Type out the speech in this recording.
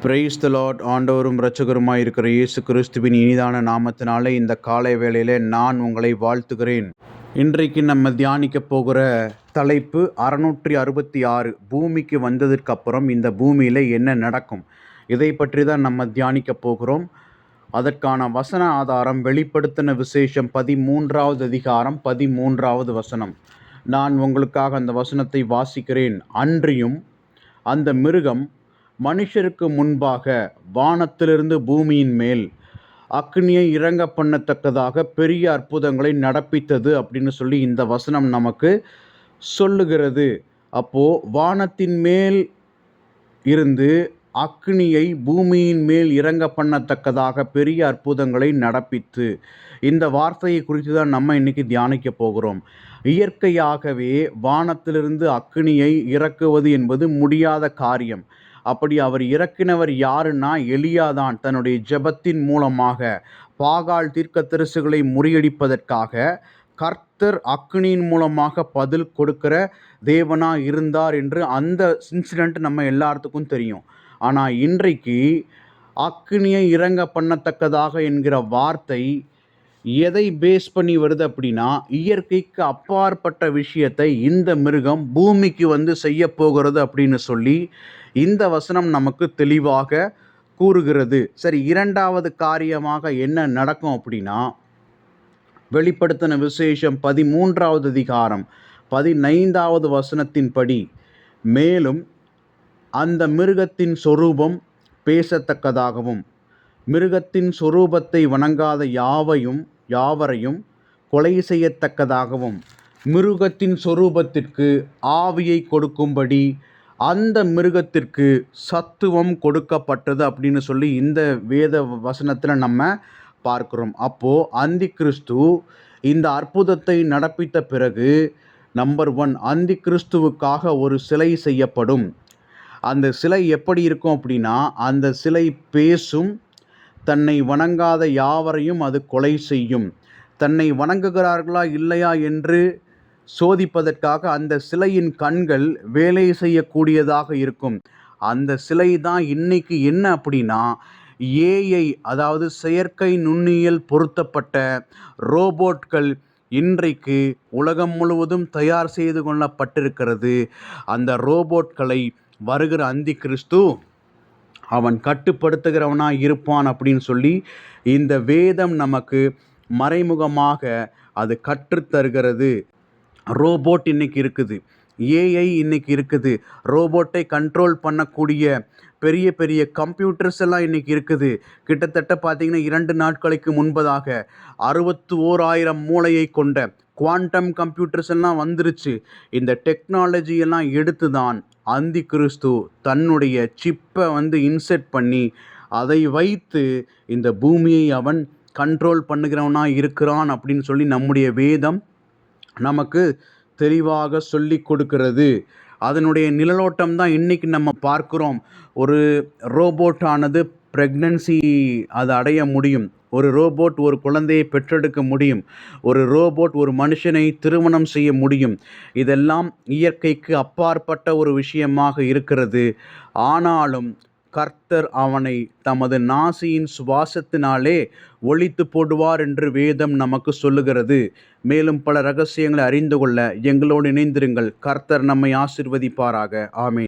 Praise the Lord. ஆண்டவரும் இரட்சகருமாய் இருக்கிற இயேசு கிறிஸ்துவின் இனிதான நாமத்தினாலே இந்த காலை வேளையிலே நான் உங்களை வாழ்த்துகிறேன். இன்றைக்கு நம்ம தியானிக்க போகிற தலைப்பு 666. பூமிக்கு வந்ததற்கு அப்புறம் இந்த பூமியில் என்ன நடக்கும், இதை பற்றி தான் நம்ம தியானிக்க போகிறோம். அதற்கான வசன ஆதாரம் வெளிப்படுத்தின விசேஷம் 13வது அதிகாரம் 13வது வசனம். நான் உங்களுக்காக அந்த வசனத்தை வாசிக்கிறேன். அன்றியும் அந்த மிருகம் மனுஷருக்கு முன்பாக வானத்திலிருந்து பூமியின் மேல் அக்னியை இறங்க பண்ணத்தக்கதாக பெரிய அற்புதங்களை நடப்பித்தது அப்படின்னு சொல்லி இந்த வசனம் நமக்கு சொல்லுகிறது. அப்போது வானத்தின் மேல் இருந்து அக்னியை பூமியின் மேல் இறங்க பண்ணத்தக்கதாக பெரிய அற்புதங்களை நடப்பித்து, இந்த வார்த்தையை குறித்து தான் நம்ம இன்னைக்கு தியானிக்க போகிறோம். இயற்கையாகவே வானத்திலிருந்து அக்னியை இறக்குவது என்பது முடியாத காரியம். அப்படி அவர் இறக்கினவர் யாருன்னா எலியாதான். தன்னுடைய ஜெபத்தின் மூலமாக பாகால் தீர்க்கதரிசிகளை முறியடிப்பதற்காக கர்த்தர் அக்னியின் மூலமாக பதில் கொடுக்கிற தேவனா இருந்தார் என்று அந்த இன்சிடெண்ட் நம்ம எல்லாத்துக்கும் தெரியும். ஆனால் இன்றைக்கு அக்னியை இறங்க பண்ணத்தக்கதாக என்கிற வார்த்தை எதை பேஸ் பண்ணி வருது அப்படின்னா, இயற்கைக்கு அப்பாற்பட்ட விஷயத்தை இந்த மிருகம் பூமிக்கு வந்து செய்ய போகிறது அப்படின்னு சொல்லி இந்த வசனம் நமக்கு தெளிவாக கூறுகிறது. சரி, இரண்டாவது காரியமாக என்ன நடக்கும் அப்படின்னா, வெளிப்படுத்தின விசேஷம் 13வது அதிகாரம் 15வது வசனத்தின்படி, மேலும் அந்த மிருகத்தின் சொரூபம் பேசத்தக்கதாகவும் மிருகத்தின் சொரூபத்தை வணங்காத யாவரையும் கொலை செய்யத்தக்கதாகவும் மிருகத்தின் சொரூபத்திற்கு ஆவியை கொடுக்கும்படி அந்த மிருகத்திற்கு சத்துவம் கொடுக்கப்பட்டது அப்படின்னு சொல்லி இந்த வேத வசனத்தில் நம்ம பார்க்கிறோம். அப்போது அந்தி கிறிஸ்து இந்த அற்புதத்தை நடப்பித்த பிறகு, நம்பர் 1, அந்தி கிறிஸ்துவுக்காக ஒரு சிலை செய்யப்படும். அந்த சிலை எப்படி இருக்கும் அப்படின்னா, அந்த சிலை பேசும், தன்னை வணங்காத யாவரையும் அது கொலை செய்யும். தன்னை வணங்குகிறார்களா இல்லையா என்று சோதிப்பதற்காக அந்த சிலையின் கண்கள் வேலை செய்யக்கூடியதாக இருக்கும். அந்த சிலை தான் இன்னைக்கு என்ன அப்படின்னா, ஏஐ, அதாவது செயற்கை நுண்ணியல் பொருத்தப்பட்ட ரோபோட்கள் இன்றைக்கு உலகம் முழுவதும் தயார் செய்து கொள்ளப்பட்டிருக்கிறது. அந்த ரோபோட்களை வருகிற அந்தி கிறிஸ்து அவன் கட்டுப்படுத்துகிறவனாக இருப்பான் அப்படின்னு சொல்லி இந்த வேதம் நமக்கு மறைமுகமாக அது கற்றுத்தருகிறது. ரோபோட் இன்னைக்கு இருக்குது, ஏஐ இன்னைக்கு இருக்குது, ரோபோட்டை கண்ட்ரோல் பண்ணக்கூடிய பெரிய பெரிய கம்ப்யூட்டர்ஸ் எல்லாம் இன்னைக்கு இருக்குது. கிட்டத்தட்ட பார்த்தீங்கன்னா 2 நாட்களுக்கு முன்பதாக 61,000 மூளையை கொண்ட குவாண்டம் கம்ப்யூட்டர்ஸ் எல்லாம் வந்துருச்சு. இந்த டெக்னாலஜி எல்லாம் எடுத்து தான் அந்தி கிறிஸ்து தன்னுடைய சிப்பை இன்செர்ட் பண்ணி அதை வைத்து இந்த பூமியை அவன் கண்ட்ரோல் பண்ணுகிறவனாக இருக்கிறான் அப்படின்னு சொல்லி நம்முடைய வேதம் நமக்கு தெளிவாக சொல்லி கொடுக்கிறது. அதனுடைய நிழலோட்டம் தான் இன்றைக்கி நம்ம பார்க்குறோம். ஒரு ரோபோட்டானது ப்ரெக்னன்சி அது அடைய முடியும். ஒரு ரோபோட் ஒரு குழந்தையை பெற்றெடுக்க முடியும். ஒரு ரோபோட் ஒரு மனுஷனை திருமணம் செய்ய முடியும். இதெல்லாம் இயற்கைக்கு அப்பாற்பட்ட ஒரு விஷயமாக இருக்கிறது. ஆனாலும் கர்த்தர் அவனை தமது நாசியின் சுவாசத்தினாலே ஒழித்து போடுவார் என்று வேதம் நமக்கு சொல்லுகிறது. மேலும் பல ரகசியங்களை அறிந்து கொள்ள எங்களோடு இணைந்திருங்கள். கர்த்தர் நம்மை ஆசீர்வதிப்பாராக. ஆமென்.